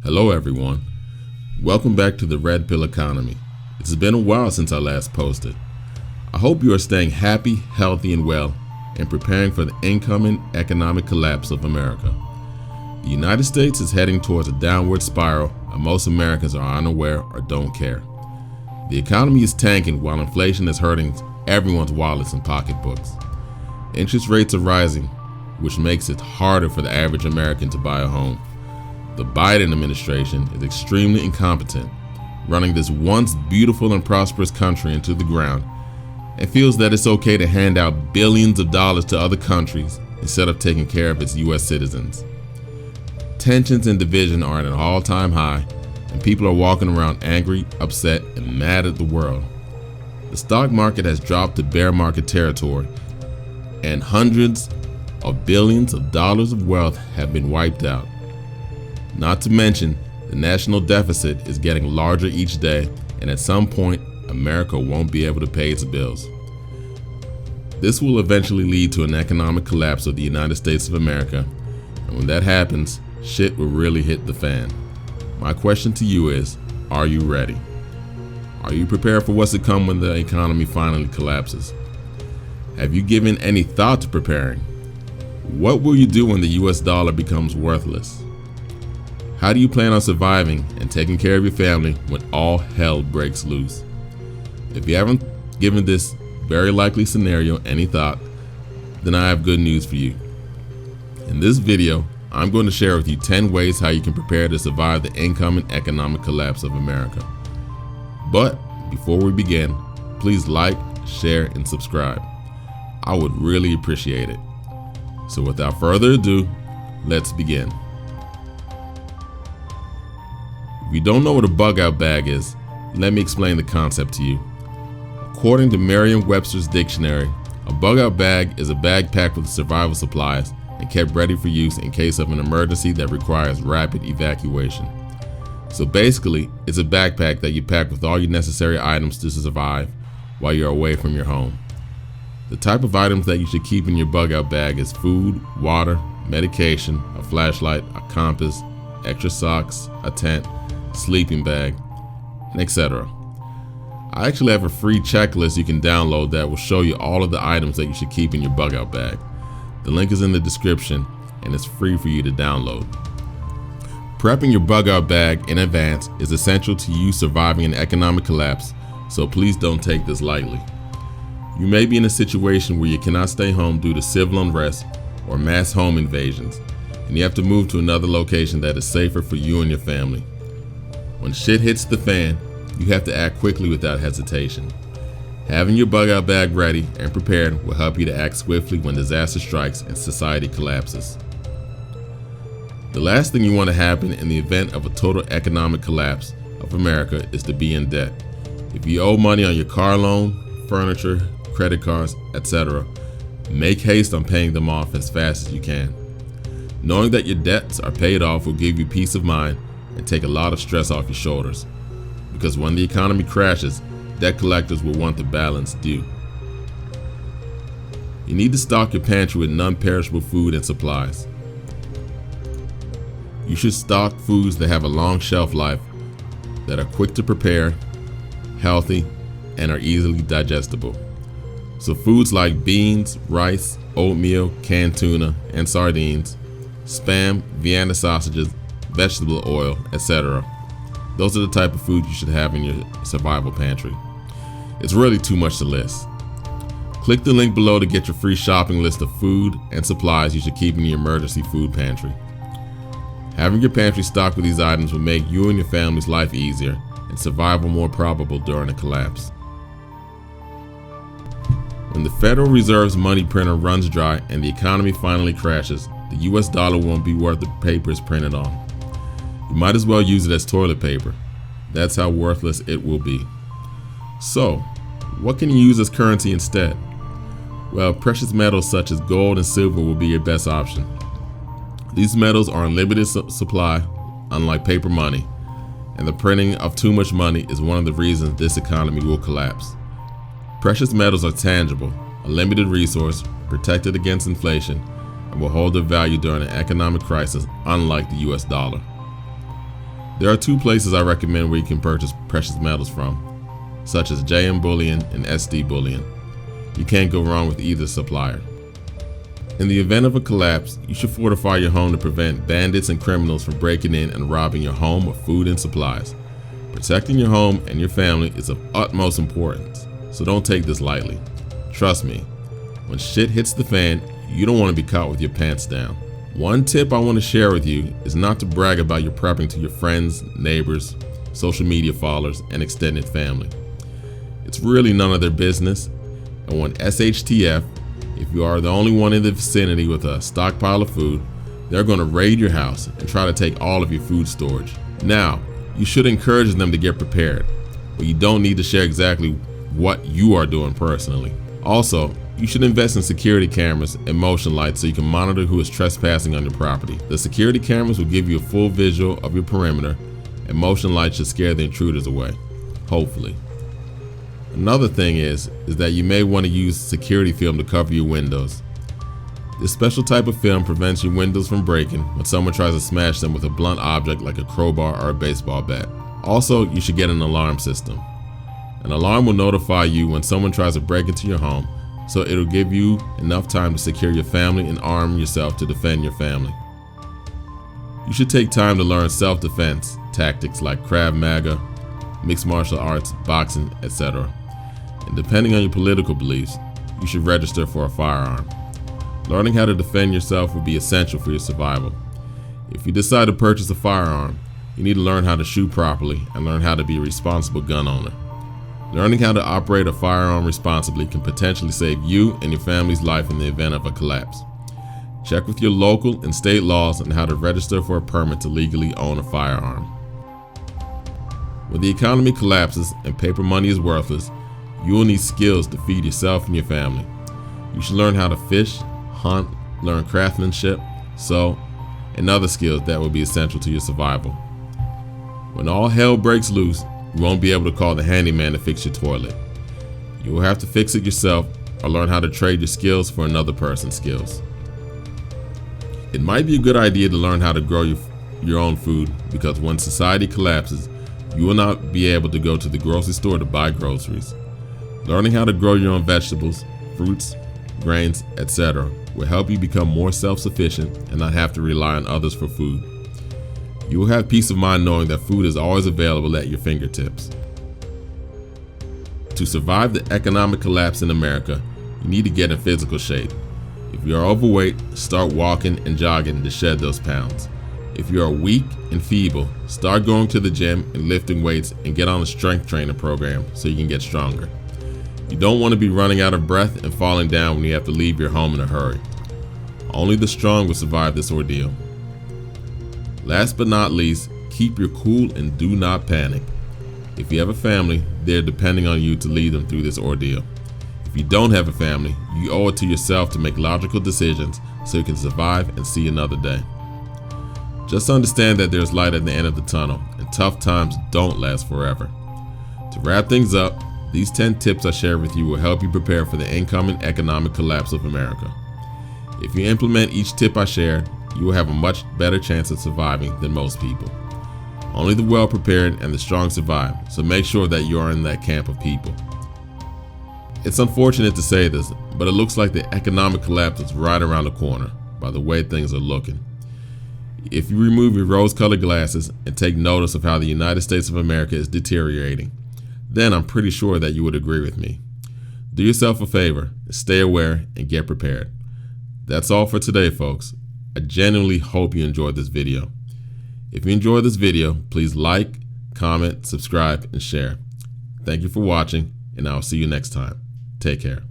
Hello everyone, welcome back to the Red Pill Economy. It's been a while since I last posted. I hope you are staying happy, healthy, and well, and preparing for the incoming economic collapse of America. The United States is heading towards a downward spiral, and most Americans are unaware or don't care. The economy is tanking while inflation is hurting everyone's wallets and pocketbooks. Interest rates are rising, which makes it harder for the average American to buy a home. The Biden administration is extremely incompetent, running this once beautiful and prosperous country into the ground, and feels that it's okay to hand out billions of dollars to other countries instead of taking care of its U.S. citizens. Tensions and division are at an all-time high, and people are walking around angry, upset, and mad at the world. The stock market has dropped to bear market territory, and hundreds of billions of dollars of wealth have been wiped out. Not to mention, the national deficit is getting larger each day, and at some point, America won't be able to pay its bills. This will eventually lead to an economic collapse of the United States of America, and when that happens, shit will really hit the fan. My question to you is, are you ready? Are you prepared for what's to come when the economy finally collapses? Have you given any thought to preparing? What will you do when the US dollar becomes worthless? How do you plan on surviving and taking care of your family when all hell breaks loose? If you haven't given this very likely scenario any thought, then I have good news for you. In this video, I'm going to share with you 10 ways how you can prepare to survive the incoming economic collapse of America. But before we begin, please like, share, and subscribe. I would really appreciate it. So without further ado, let's begin. If you don't know what a bug-out bag is, let me explain the concept to you. According to Merriam-Webster's dictionary, a bug-out bag is a bag packed with survival supplies and kept ready for use in case of an emergency that requires rapid evacuation. So basically, it's a backpack that you pack with all your necessary items to survive while you're away from your home. The type of items that you should keep in your bug-out bag is food, water, medication, a flashlight, a compass, extra socks, a tent, sleeping bag, and etc. I actually have a free checklist you can download that will show you all of the items that you should keep in your bug-out bag. The link is in the description and it's free for you to download. Prepping your bug-out bag in advance is essential to you surviving an economic collapse, so please don't take this lightly. You may be in a situation where you cannot stay home due to civil unrest or mass home invasions, and you have to move to another location that is safer for you and your family. When shit hits the fan, you have to act quickly without hesitation. Having your bug-out bag ready and prepared will help you to act swiftly when disaster strikes and society collapses. The last thing you want to happen in the event of a total economic collapse of America is to be in debt. If you owe money on your car loan, furniture, credit cards, etc., make haste on paying them off as fast as you can. Knowing that your debts are paid off will give you peace of mind and take a lot of stress off your shoulders, because when the economy crashes, debt collectors will want the balance due. You need to stock your pantry with non-perishable food and supplies. You should stock foods that have a long shelf life, that are quick to prepare, healthy, and are easily digestible. So foods like beans, rice, oatmeal, canned tuna, and sardines, Spam, Vienna sausages, vegetable oil, etc. Those are the type of food you should have in your survival pantry. It's really too much to list. Click the link below to get your free shopping list of food and supplies you should keep in your emergency food pantry. Having your pantry stocked with these items will make you and your family's life easier and survival more probable during a collapse. When the Federal Reserve's money printer runs dry and the economy finally crashes, the US dollar won't be worth the paper it's printed on. You might as well use it as toilet paper. That's how worthless it will be. So, what can you use as currency instead? Well, precious metals such as gold and silver will be your best option. These metals are in limited supply, unlike paper money, and the printing of too much money is one of the reasons this economy will collapse. Precious metals are tangible, a limited resource, protected against inflation, and will hold their value during an economic crisis, unlike the US dollar. There are two places I recommend where you can purchase precious metals from, such as JM Bullion and SD Bullion. You can't go wrong with either supplier. In the event of a collapse, you should fortify your home to prevent bandits and criminals from breaking in and robbing your home of food and supplies. Protecting your home and your family is of utmost importance, so don't take this lightly. Trust me, when shit hits the fan, you don't want to be caught with your pants down. One tip I want to share with you is not to brag about your prepping to your friends, neighbors, social media followers, and extended family. It's really none of their business, and when SHTF, if you are the only one in the vicinity with a stockpile of food, they're going to raid your house and try to take all of your food storage. Now, you should encourage them to get prepared, but you don't need to share exactly what you are doing personally. Also, you should invest in security cameras and motion lights so you can monitor who is trespassing on your property. The security cameras will give you a full visual of your perimeter, and motion lights should scare the intruders away, hopefully. Another thing is that you may want to use security film to cover your windows. This special type of film prevents your windows from breaking when someone tries to smash them with a blunt object like a crowbar or a baseball bat. Also, you should get an alarm system. An alarm will notify you when someone tries to break into your home, so it'll give you enough time to secure your family and arm yourself to defend your family. You should take time to learn self-defense tactics like Krav Maga, mixed martial arts, boxing, etc. And depending on your political beliefs, you should register for a firearm. Learning how to defend yourself will be essential for your survival. If you decide to purchase a firearm, you need to learn how to shoot properly and learn how to be a responsible gun owner. Learning how to operate a firearm responsibly can potentially save you and your family's life in the event of a collapse. Check with your local and state laws on how to register for a permit to legally own a firearm. When the economy collapses and paper money is worthless, you will need skills to feed yourself and your family. You should learn how to fish, hunt, learn craftsmanship, sew, and other skills that will be essential to your survival. When all hell breaks loose, you won't be able to call the handyman to fix your toilet. You will have to fix it yourself or learn how to trade your skills for another person's skills. It might be a good idea to learn how to grow your own food, because when society collapses, you will not be able to go to the grocery store to buy groceries. Learning how to grow your own vegetables, fruits, grains, etc. will help you become more self-sufficient and not have to rely on others for food. You will have peace of mind knowing that food is always available at your fingertips. To survive the economic collapse in America, you need to get in physical shape. If you are overweight, start walking and jogging to shed those pounds. If you are weak and feeble, start going to the gym and lifting weights and get on a strength training program so you can get stronger. You don't want to be running out of breath and falling down when you have to leave your home in a hurry. Only the strong will survive this ordeal. Last but not least, keep your cool and do not panic. If you have a family, they're depending on you to lead them through this ordeal. If you don't have a family, you owe it to yourself to make logical decisions so you can survive and see another day. Just understand that there's light at the end of the tunnel, and tough times don't last forever. To wrap things up, these 10 tips I share with you will help you prepare for the incoming economic collapse of America. If you implement each tip I shared, you will have a much better chance of surviving than most people. Only the well-prepared and the strong survive, so make sure that you are in that camp of people. It's unfortunate to say this, but it looks like the economic collapse is right around the corner by the way things are looking. If you remove your rose-colored glasses and take notice of how the United States of America is deteriorating, then I'm pretty sure that you would agree with me. Do yourself a favor, stay aware, and get prepared. That's all for today, folks. I genuinely hope you enjoyed this video. If you enjoyed this video, please like, comment, subscribe, and share. Thank you for watching, and I'll see you next time. Take care.